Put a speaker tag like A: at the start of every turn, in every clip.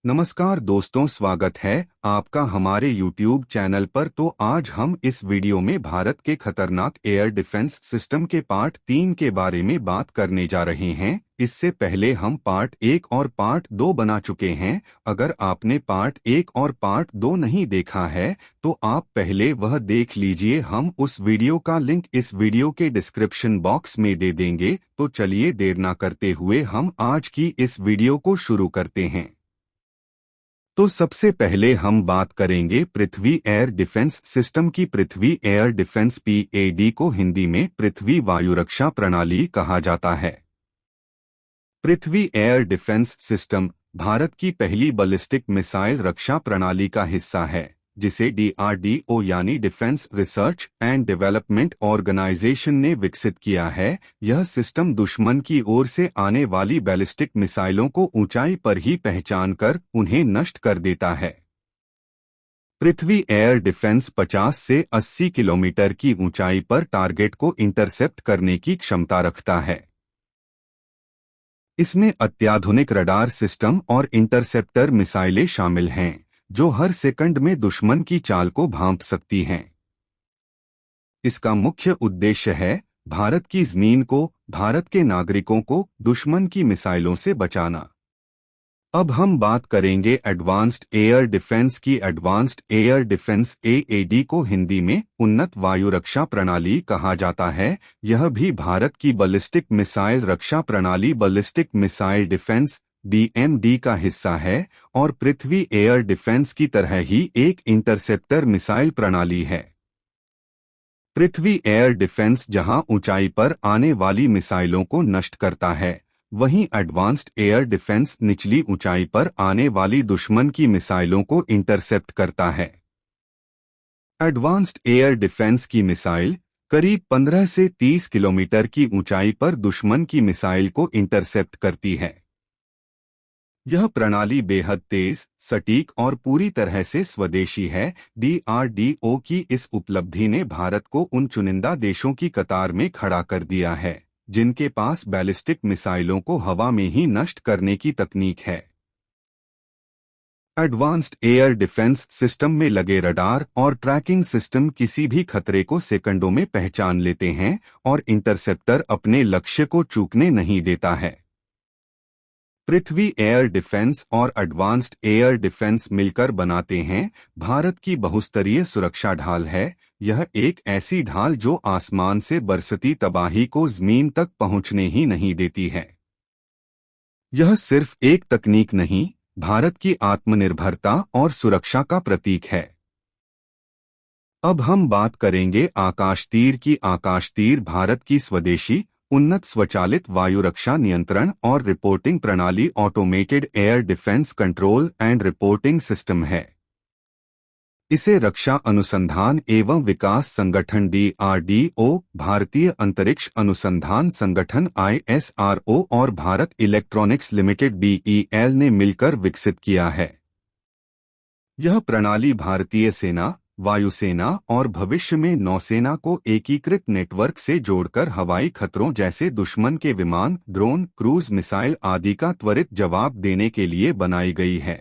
A: नमस्कार दोस्तों, स्वागत है आपका हमारे YouTube चैनल पर। तो आज हम इस वीडियो में भारत के खतरनाक एयर डिफेंस सिस्टम के पार्ट 3 के बारे में बात करने जा रहे हैं। इससे पहले हम पार्ट 1 और पार्ट 2 बना चुके हैं। अगर आपने पार्ट 1 और पार्ट 2 नहीं देखा है तो आप पहले वह देख लीजिए। हम उस वीडियो का लिंक इस वीडियो के डिस्क्रिप्शन बॉक्स में दे देंगे। तो चलिए देर ना करते हुए हम आज की इस वीडियो को शुरू करते हैं। तो सबसे पहले हम बात करेंगे पृथ्वी एयर डिफेंस सिस्टम की। पृथ्वी एयर डिफेंस PAD को हिंदी में पृथ्वी वायु रक्षा प्रणाली कहा जाता है। पृथ्वी एयर डिफेंस सिस्टम भारत की पहली बैलिस्टिक मिसाइल रक्षा प्रणाली का हिस्सा है, जिसे DRDO यानी Defence Research and Development Organisation ने विकसित किया है। यह सिस्टम दुश्मन की ओर से आने वाली बैलिस्टिक मिसाइलों को ऊंचाई पर ही पहचान कर उन्हें नष्ट कर देता है। पृथ्वी एयर डिफेंस 50 से 80 किलोमीटर की ऊंचाई पर टारगेट को इंटरसेप्ट करने की क्षमता रखता है। इसमें अत्याधुनिक रडार सिस्टम और इंटरसेप्टर मिसाइलें शामिल हैं, जो हर सेकंड में दुश्मन की चाल को भांप सकती हैं। इसका मुख्य उद्देश्य है भारत की जमीन को, भारत के नागरिकों को दुश्मन की मिसाइलों से बचाना। अब हम बात करेंगे एडवांस्ड एयर डिफेंस की। एडवांस्ड एयर डिफेंस AAD को हिंदी में उन्नत वायु रक्षा प्रणाली कहा जाता है। यह भी भारत की बैलिस्टिक मिसाइल रक्षा प्रणाली बैलिस्टिक मिसाइल डिफेंस BMD का हिस्सा है और पृथ्वी एयर डिफेंस की तरह ही एक इंटरसेप्टर मिसाइल प्रणाली है। पृथ्वी एयर डिफेंस जहां ऊंचाई पर आने वाली मिसाइलों को नष्ट करता है, वहीं एडवांस्ड एयर डिफेंस निचली ऊंचाई पर आने वाली दुश्मन की मिसाइलों को इंटरसेप्ट करता है। एडवांस्ड एयर डिफेंस की मिसाइल करीब 15 से 30 किलोमीटर की ऊंचाई पर दुश्मन की मिसाइल को इंटरसेप्ट करती है। यह प्रणाली बेहद तेज, सटीक और पूरी तरह से स्वदेशी है। DRDO की इस उपलब्धि ने भारत को उन चुनिंदा देशों की कतार में खड़ा कर दिया है जिनके पास बैलिस्टिक मिसाइलों को हवा में ही नष्ट करने की तकनीक है। एडवांस्ड एयर डिफेंस सिस्टम में लगे रडार और ट्रैकिंग सिस्टम किसी भी खतरे को सेकंडों में पहचान लेते हैं और इंटरसेप्टर अपने लक्ष्य को चूकने नहीं देता है। पृथ्वी एयर डिफेंस और एडवांस्ड एयर डिफेंस मिलकर बनाते हैं भारत की बहुस्तरीय सुरक्षा ढाल है। यह एक ऐसी ढाल जो आसमान से बरसती तबाही को जमीन तक पहुंचने ही नहीं देती है। यह सिर्फ एक तकनीक नहीं, भारत की आत्मनिर्भरता और सुरक्षा का प्रतीक है। अब हम बात करेंगे आकाशतीर की। आकाशतीर भारत की स्वदेशी उन्नत स्वचालित वायु रक्षा नियंत्रण और रिपोर्टिंग प्रणाली automated air defence control and reporting system है। इसे रक्षा अनुसंधान एवं विकास संगठन DRDO, भारतीय अंतरिक्ष अनुसंधान संगठन ISRO और भारत इलेक्ट्रॉनिक्स लिमिटेड BEL ने मिलकर विकसित किया है। यह प्रणाली भारतीय सेना, वायुसेना और भविष्य में नौसेना को एकीकृत नेटवर्क से जोड़कर हवाई खतरों जैसे दुश्मन के विमान, ड्रोन, क्रूज मिसाइल आदि का त्वरित जवाब देने के लिए बनाई गई है।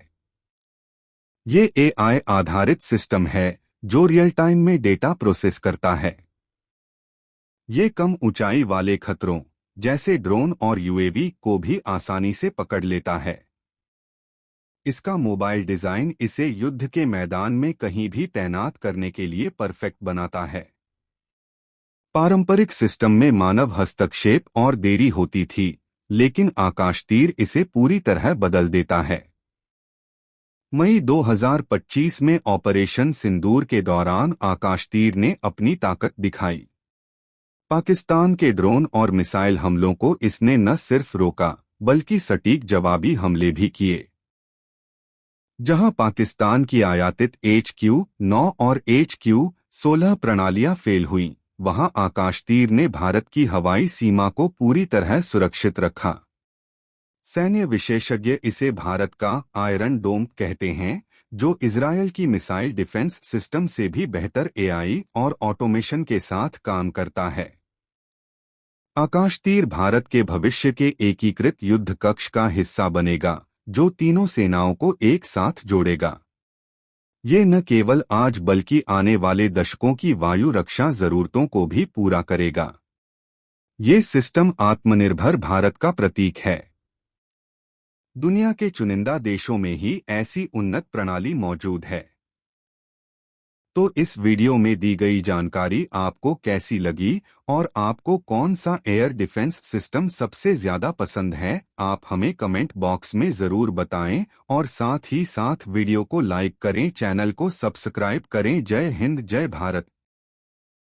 A: ये AI आधारित सिस्टम है जो रियल टाइम में डेटा प्रोसेस करता है। ये कम ऊंचाई वाले खतरों जैसे ड्रोन और UAV को भी आसानी से पकड़ लेता है। इसका मोबाइल डिजाइन इसे युद्ध के मैदान में कहीं भी तैनात करने के लिए परफेक्ट बनाता है। पारंपरिक सिस्टम में मानव हस्तक्षेप और देरी होती थी, लेकिन आकाशतीर इसे पूरी तरह बदल देता है। मई 2025 में ऑपरेशन सिंदूर के दौरान आकाशतीर ने अपनी ताकत दिखाई। पाकिस्तान के ड्रोन और मिसाइल हमलों को इसने न सिर्फ रोका बल्कि सटीक जवाबी हमले भी किए। जहां पाकिस्तान की आयातित HQ-9 और HQ-16 प्रणालियां फेल हुईं, वहां आकाशतीर ने भारत की हवाई सीमा को पूरी तरह सुरक्षित रखा। सैन्य विशेषज्ञ इसे भारत का आयरन डोम कहते हैं, जो इजरायल की मिसाइल डिफेंस सिस्टम से भी बेहतर AI और ऑटोमेशन के साथ काम करता है। आकाशतीर भारत के भविष्य के एकीकृत युद्ध कक्ष का हिस्सा बनेगा, जो तीनों सेनाओं को एक साथ जोड़ेगा। ये न केवल आज बल्कि आने वाले दशकों की वायु रक्षा जरूरतों को भी पूरा करेगा। ये सिस्टम आत्मनिर्भर भारत का प्रतीक है। दुनिया के चुनिंदा देशों में ही ऐसी उन्नत प्रणाली मौजूद है। तो इस वीडियो में दी गई जानकारी आपको कैसी लगी और आपको कौन सा एयर डिफेंस सिस्टम सबसे ज्यादा पसंद है, आप हमें कमेंट बॉक्स में जरूर बताएं और साथ ही साथ वीडियो को लाइक करें, चैनल को सब्सक्राइब करें। जय हिंद, जय भारत।